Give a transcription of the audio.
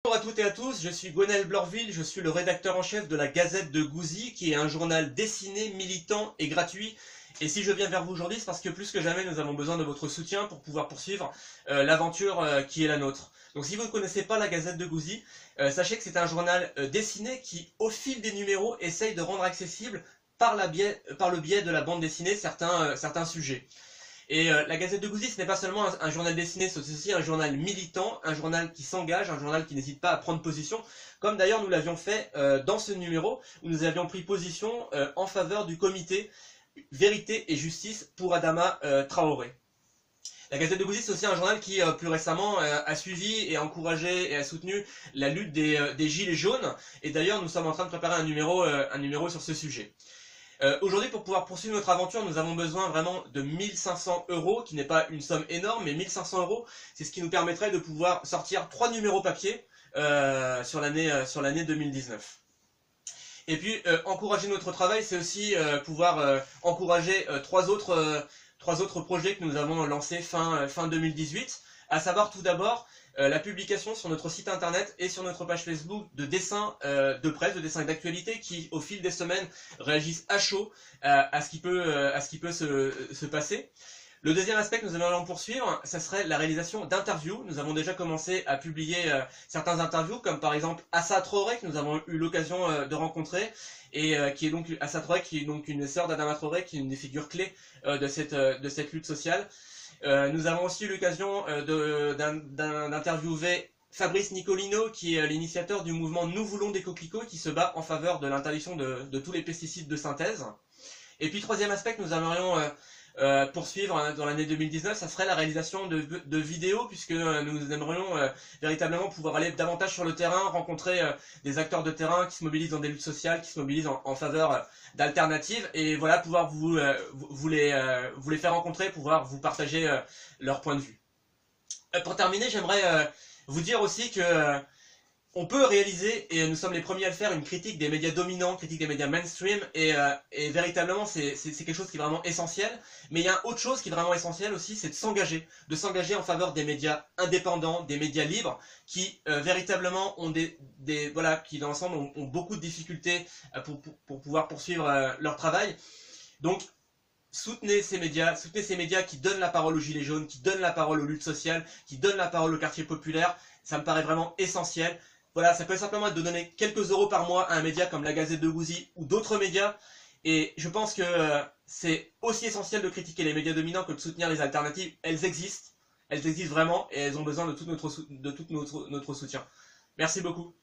Bonjour à toutes et à tous, je suis Gwenaël Blorville, je suis le rédacteur en chef de la Gazette de Gouzy, qui est un journal dessiné, militant et gratuit. Et si je viens vers vous aujourd'hui, c'est parce que plus que jamais, nous avons besoin de votre soutien pour pouvoir poursuivre l'aventure qui est la nôtre. Donc si vous ne connaissez pas la Gazette de Gouzy, sachez que c'est un journal dessiné qui, au fil des numéros, essaye de rendre accessible par le biais de la bande dessinée certains sujets. Et la Gazette de Gouzy, ce n'est pas seulement un journal dessiné, c'est aussi un journal militant, un journal qui s'engage, un journal qui n'hésite pas à prendre position, comme d'ailleurs nous l'avions fait dans ce numéro, où nous avions pris position en faveur du comité Vérité et Justice pour Adama Traoré. La Gazette de Gouzy, c'est aussi un journal qui, plus récemment, a suivi et encouragé et a soutenu la lutte des Gilets jaunes, et d'ailleurs nous sommes en train de préparer un numéro sur ce sujet. Aujourd'hui, pour pouvoir poursuivre notre aventure, nous avons besoin vraiment de 1500 €, qui n'est pas une somme énorme, mais 1500 €, c'est ce qui nous permettrait de pouvoir sortir 3 numéros papier sur l'année 2019. Et puis, encourager notre travail, c'est aussi pouvoir encourager trois autres projets que nous avons lancés fin 2018, à savoir tout d'abord la publication sur notre site internet et sur notre page Facebook de dessins de presse, de dessins d'actualité qui, au fil des semaines, réagissent à chaud à ce qui peut se passer. Le deuxième aspect que nous allons poursuivre, ça serait la réalisation d'interviews. Nous avons déjà commencé à publier certains interviews, comme par exemple Assa Traoré, que nous avons eu l'occasion de rencontrer, et qui est donc Assa Traoré, qui est donc une sœur d'Adama Traoré, qui est une des figures clés de cette lutte sociale. Nous avons aussi eu l'occasion d'interviewer Fabrice Nicolino, qui est l'initiateur du mouvement Nous voulons des coquelicots, qui se bat en faveur de l'interdiction de tous les pesticides de synthèse. Et puis troisième aspect que nous aimerions poursuivre dans l'année 2019, ça serait la réalisation de vidéos, puisque nous aimerions véritablement pouvoir aller davantage sur le terrain, rencontrer des acteurs de terrain qui se mobilisent dans des luttes sociales, qui se mobilisent en faveur d'alternatives, et voilà, pouvoir vous les faire rencontrer, pouvoir vous partager leur point de vue. Pour terminer, j'aimerais vous dire aussi que on peut réaliser, et nous sommes les premiers à le faire, une critique des médias dominants, critique des médias mainstream, et véritablement c'est quelque chose qui est vraiment essentiel. Mais il y a autre chose qui est vraiment essentiel aussi, c'est de s'engager en faveur des médias indépendants, des médias libres, qui véritablement ont qui dans l'ensemble ont beaucoup de difficultés pour pouvoir poursuivre leur travail. Donc soutenez ces médias qui donnent la parole aux gilets jaunes, qui donnent la parole aux luttes sociales, qui donnent la parole aux quartiers populaires. Ça me paraît vraiment essentiel. Voilà, ça peut simplement être de donner quelques euros par mois à un média comme la Gazette de Gouzy ou d'autres médias. Et je pense que c'est aussi essentiel de critiquer les médias dominants que de soutenir les alternatives. Elles existent vraiment, et elles ont besoin de tout notre soutien. Merci beaucoup.